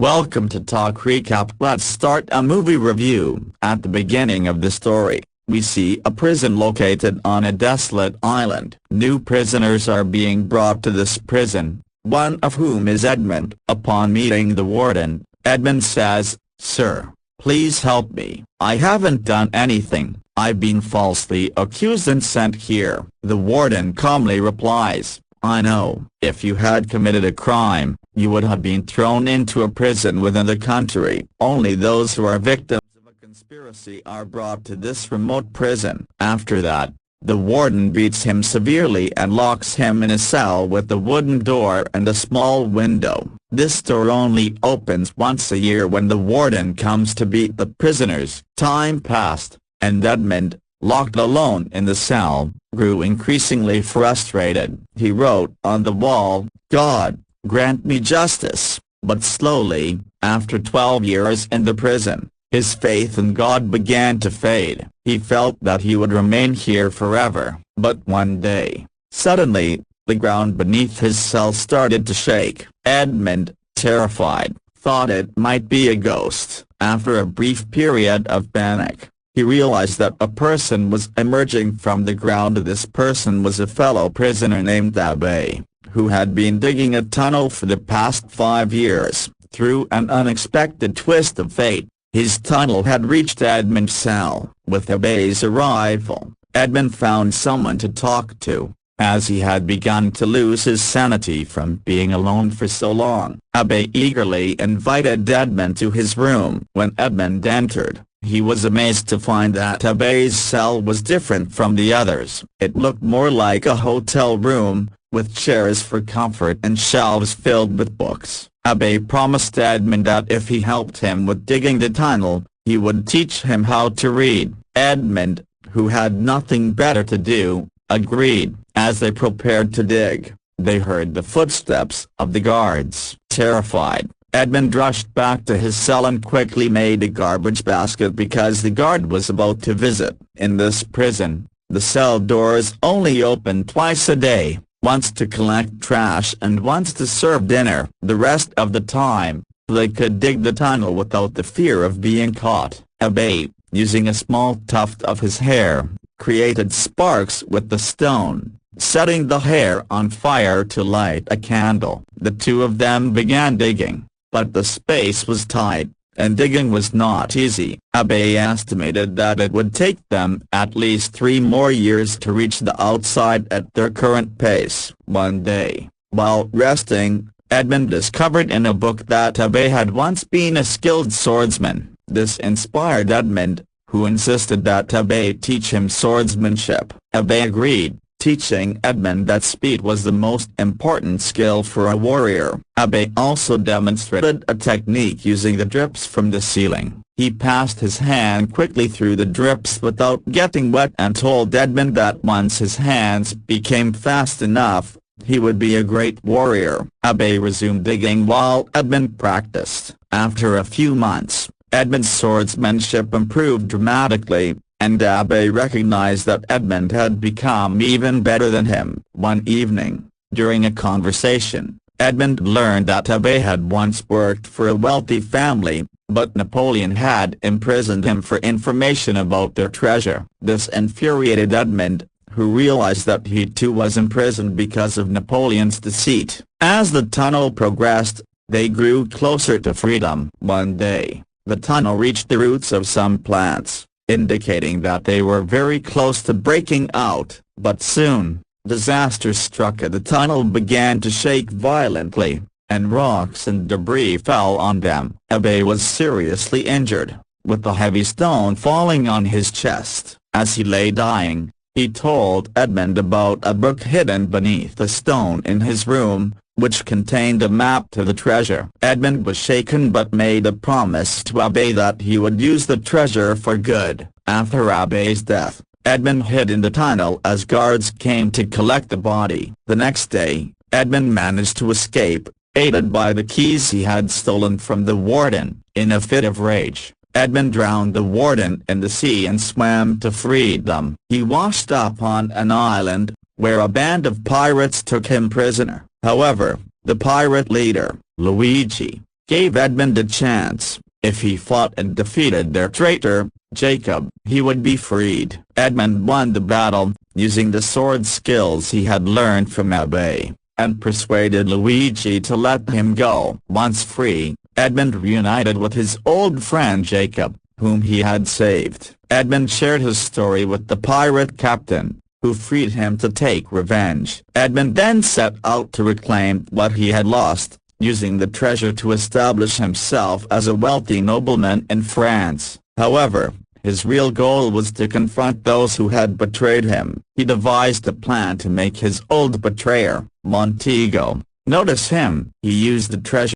Welcome to Talk Recap. Let's start a movie review. At the beginning of the story, we see a prison located on a desolate island. New prisoners are being brought to this prison, one of whom is Edmund. Upon meeting the warden, Edmund says, "Sir, please help me. I haven't done anything. I've been falsely accused and sent here." The warden calmly replies, "I know. If you had committed a crime, you would have been thrown into a prison within the country. Only those who are victims of a conspiracy are brought to this remote prison." After that, the warden beats him severely and locks him in a cell with a wooden door and a small window. This door only opens once a year when the warden comes to beat the prisoners. Time passed, and Edmund, locked alone in the cell, grew increasingly frustrated. He wrote on the wall, "God, grant me justice." But slowly, after 12 years in the prison, his faith in God began to fade. He felt that he would remain here forever. But one day, suddenly, the ground beneath his cell started to shake. Edmund, terrified, thought it might be a ghost. After a brief period of panic, he realized that a person was emerging from the ground. This person was a fellow prisoner named Abe, who had been digging a tunnel for the past 5 years. Through an unexpected twist of fate, his tunnel had reached Edmund's cell. With Abe's arrival, Edmund found someone to talk to, as he had begun to lose his sanity from being alone for so long. Abe eagerly invited Edmund to his room. When Edmund entered, he was amazed to find that Abe's cell was different from the others. It looked more like a hotel room, with chairs for comfort and shelves filled with books. Abe promised Edmund that if he helped him with digging the tunnel, he would teach him how to read. Edmund, who had nothing better to do, agreed. As they prepared to dig, they heard the footsteps of the guards. Terrified, Edmund rushed back to his cell and quickly made a garbage basket because the guard was about to visit. In this prison, the cell doors only open twice a day, once to collect trash and once to serve dinner. The rest of the time, they could dig the tunnel without the fear of being caught. Abe, using a small tuft of his hair, created sparks with the stone, setting the hair on fire to light a candle. The two of them began digging, but the space was tight, and digging was not easy. Abe estimated that it would take them at least 3 more years to reach the outside at their current pace. One day, while resting, Edmund discovered in a book that Abe had once been a skilled swordsman. This inspired Edmund, who insisted that Abe teach him swordsmanship. Abe agreed, teaching Edmund that speed was the most important skill for a warrior. Abe also demonstrated a technique using the drips from the ceiling. He passed his hand quickly through the drips without getting wet and told Edmund that once his hands became fast enough, he would be a great warrior. Abe resumed digging while Edmund practiced. After a few months, Edmund's swordsmanship improved dramatically, and Abe recognized that Edmund had become even better than him. One evening, during a conversation, Edmund learned that Abe had once worked for a wealthy family, but Napoleon had imprisoned him for information about their treasure. This infuriated Edmund, who realized that he too was imprisoned because of Napoleon's deceit. As the tunnel progressed, they grew closer to freedom. One day, the tunnel reached the roots of some plants, indicating that they were very close to breaking out. But soon, disaster struck as the tunnel began to shake violently, and rocks and debris fell on them. Abe was seriously injured, with a heavy stone falling on his chest. As he lay dying, he told Edmund about a book hidden beneath a stone in his room, which contained a map to the treasure. Edmund was shaken but made a promise to Abe that he would use the treasure for good. After Abe's death, Edmund hid in the tunnel as guards came to collect the body. The next day, Edmund managed to escape, aided by the keys he had stolen from the warden. In a fit of rage, Edmund drowned the warden in the sea and swam to freedom. He washed up on an island, where a band of pirates took him prisoner. However, the pirate leader, Luigi, gave Edmund a chance. If he fought and defeated their traitor, Jacob, he would be freed. Edmund won the battle, using the sword skills he had learned from Abe, and persuaded Luigi to let him go. Once free, Edmund reunited with his old friend Jacob, whom he had saved. Edmund shared his story with the pirate captain, who freed him to take revenge. Edmund then set out to reclaim what he had lost, using the treasure to establish himself as a wealthy nobleman in France. However, his real goal was to confront those who had betrayed him. He devised a plan to make his old betrayer, Montego, notice him. He used the treasure